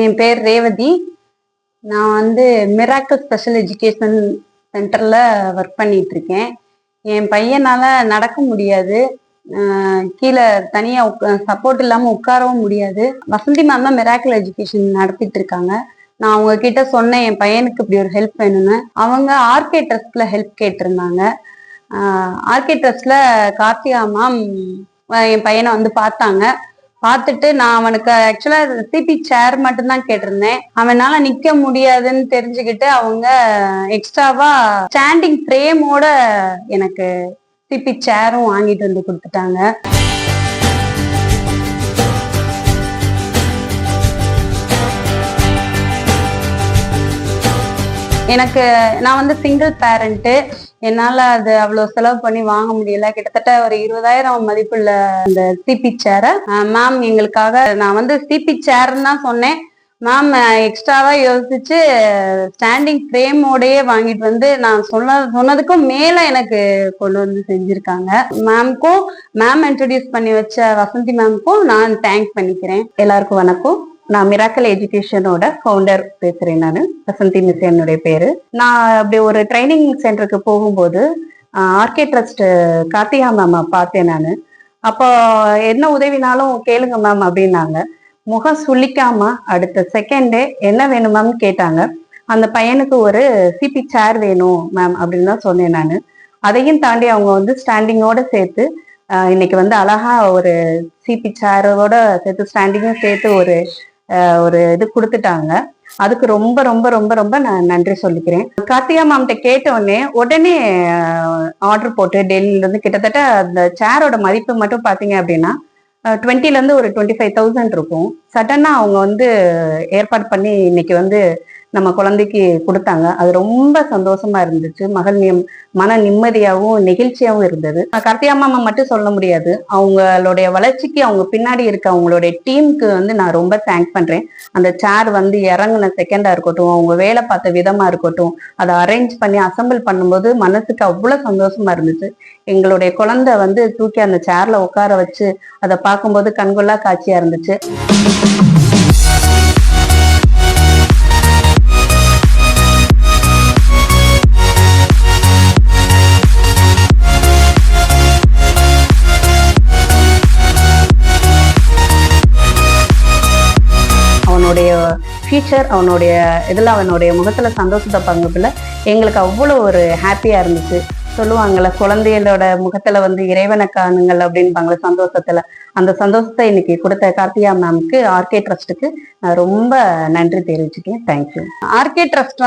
என் பேர் ரேவதி. நான் miracle special education சென்டர்ல ஒர்க் பண்ணிட்டு இருக்கேன். என் பையனால நடக்க முடியாது, கீழே தனியா சப்போர்ட் இல்லாம உட்காரவும் முடியாது. வசந்தி மேம் தான் மிராக்கிள் எஜுகேஷன் நடத்திட்டு இருக்காங்க. நான் அவங்க கிட்ட சொன்னேன் என் பையனுக்கு இப்படி ஒரு ஹெல்ப் வேணும்னு. அவங்க ஆர்கே ட்ரஸ்ட்ல ஹெல்ப் கேட்டிருந்தாங்க. ஆர்கே ட்ரஸ்ட்ல கார்த்திகா மேம் என் பையனை பார்த்தாங்க. பார்த்துட்டு நான் அவனுக்கு ஆக்சுவலா சிபி சேர் மட்டும்தான் கேட்டிருந்தேன். அவனால நிக்க முடியாதுன்னு தெரிஞ்சுக்கிட்டு அவங்க எக்ஸ்ட்ராவா ஸ்டாண்டிங் ஃப்ரேமோட எனக்கு சிபி சேரும் வாங்கிட்டு வந்து கொடுத்துட்டாங்க. நான் சிங்கிள் பேரண்ட். என்னால அது அவ்வளவு செலவு பண்ணி வாங்க முடியல. கிட்டத்தட்ட ஒரு 20,000 மதிப்புள்ள அந்த சிபி சேரை மேம் எங்களுக்காக, நான் சிபி சேர்ன்னு தான் சொன்னேன். மேம் எக்ஸ்ட்ராவா யோசிச்சு ஸ்டாண்டிங் ஃப்ரேமோடயே வாங்கிட்டு வந்து நான் சொன்னதுக்கும் மேல எனக்கு கொண்டு வந்து செஞ்சிருக்காங்க. மேம் இன்ட்ரடியூஸ் பண்ணி வச்ச வசந்தி மேம்க்கும் நான் தேங்க் பண்ணிக்கிறேன். எல்லாருக்கும் வணக்கம். நான் மிராக்கிள் எஜுகேஷனோட ஃபவுண்டர் பேசுறேன். நான் வசந்தி மிஸ் என்னுடைய பேரு. நான் அப்படி ஒரு ட்ரைனிங் சென்டருக்கு போகும்போது ஆர்கே ட்ரஸ்ட் கார்த்திகா மேம் பார்த்தேன். நான் அப்போ என்ன உதவினாலும் கேளுங்க மேம் அப்படின்னாங்க. முகம் சுளிக்காம அடுத்த செகண்டே என்ன வேணும் மேம் கேட்டாங்க. அந்த பையனுக்கு ஒரு சிபி சேர் வேணும் மேம் அப்படின்னு தான் சொன்னேன். நான் அதையும் தாண்டி அவங்க ஸ்டாண்டிங்கோட சேர்த்து இன்னைக்கு அழகா ஒரு சிபி சேரோட சேர்த்து ஸ்டாண்டிங்கும் சேர்த்து ஒரு இது கொடுத்துட்டாங்க. அதுக்கு ரொம்ப ரொம்ப ரொம்ப ரொம்ப நான் நன்றி சொல்லிக்கிறேன். கார்த்திகா மேம்கிட்ட கேட்ட உடனே ஆர்டர் போட்டு டெல்லியில இருந்து கிட்டத்தட்ட அந்த சேரோட மதிப்பு மட்டும் பாத்தீங்க அப்படின்னா 20,000 இருந்து ஒரு 25,000 இருக்கும். சடனா அவங்க ஏற்பாடு பண்ணி இன்னைக்கு நம்ம குழந்தைக்கு கொடுத்தாங்க. அது ரொம்ப சந்தோஷமா இருந்துச்சு. மன நிம்மதியாகவும் நெகிழ்ச்சியாகவும் இருந்தது. கார்த்திகா மாமா மட்டும் சொல்ல முடியாது, அவங்களுடைய வளர்ச்சிக்கு அவங்க பின்னாடி இருக்க அவங்களுடைய டீமுக்கு நான் ரொம்ப தேங்க் பண்றேன். அந்த சேர் இறங்குன செகண்டா இருக்கட்டும், அவங்க வேலை பார்த்த விதமா இருக்கட்டும், அதை அரேஞ்ச் பண்ணி அசம்பிள் பண்ணும்போது மனசுக்கு அவ்வளவு சந்தோஷமா இருந்துச்சு. எங்களுடைய குழந்தை தூக்கி அந்த சேர்ல உட்கார வச்சு அதை பார்க்கும்போது கண்கொள்ளா காட்சியா இருந்துச்சு. அவனுடைய ஃபியூச்சர், அவனுடைய இதில் அவனுடைய முகத்துல சந்தோஷத்தை பங்குல எங்களுக்கு அவ்வளோ ஒரு ஹாப்பியா இருந்துச்சு. சொல்லுவாங்கள்ல, குழந்தைகளோட முகத்துல இறைவனை காணுங்கள் அப்படின்பாங்களே சந்தோஷத்துல. அந்த சந்தோஷத்தை இன்னைக்கு கொடுத்த கார்த்திகா மேம்க்கு, ஆர்கே ட்ரஸ்ட்டுக்கு நான் ரொம்ப நன்றி தெரிவிச்சுக்கேன். தேங்க்யூ. ஆர்கே ட்ரஸ்ட்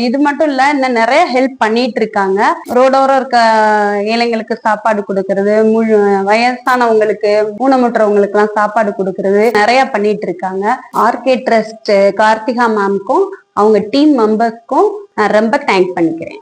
இது மட்டும் இல்ல, இன்னும் நிறைய ஹெல்ப் பண்ணிட்டு இருக்காங்க. ரோடோரம் இருக்க ஏழைங்களுக்கு சாப்பாடு கொடுக்கறது, வயசானவங்களுக்கு, ஊனமுற்றவங்களுக்கு எல்லாம் சாப்பாடு கொடுக்கறது நிறைய பண்ணிட்டு இருக்காங்க. ஆர்கே ட்ரஸ்ட் கார்த்திகா மேம்க்கும் அவங்க டீம் மெம்பர்ஸ்க்கும் நான் ரொம்ப தேங்க் பண்ணிக்கிறேன்.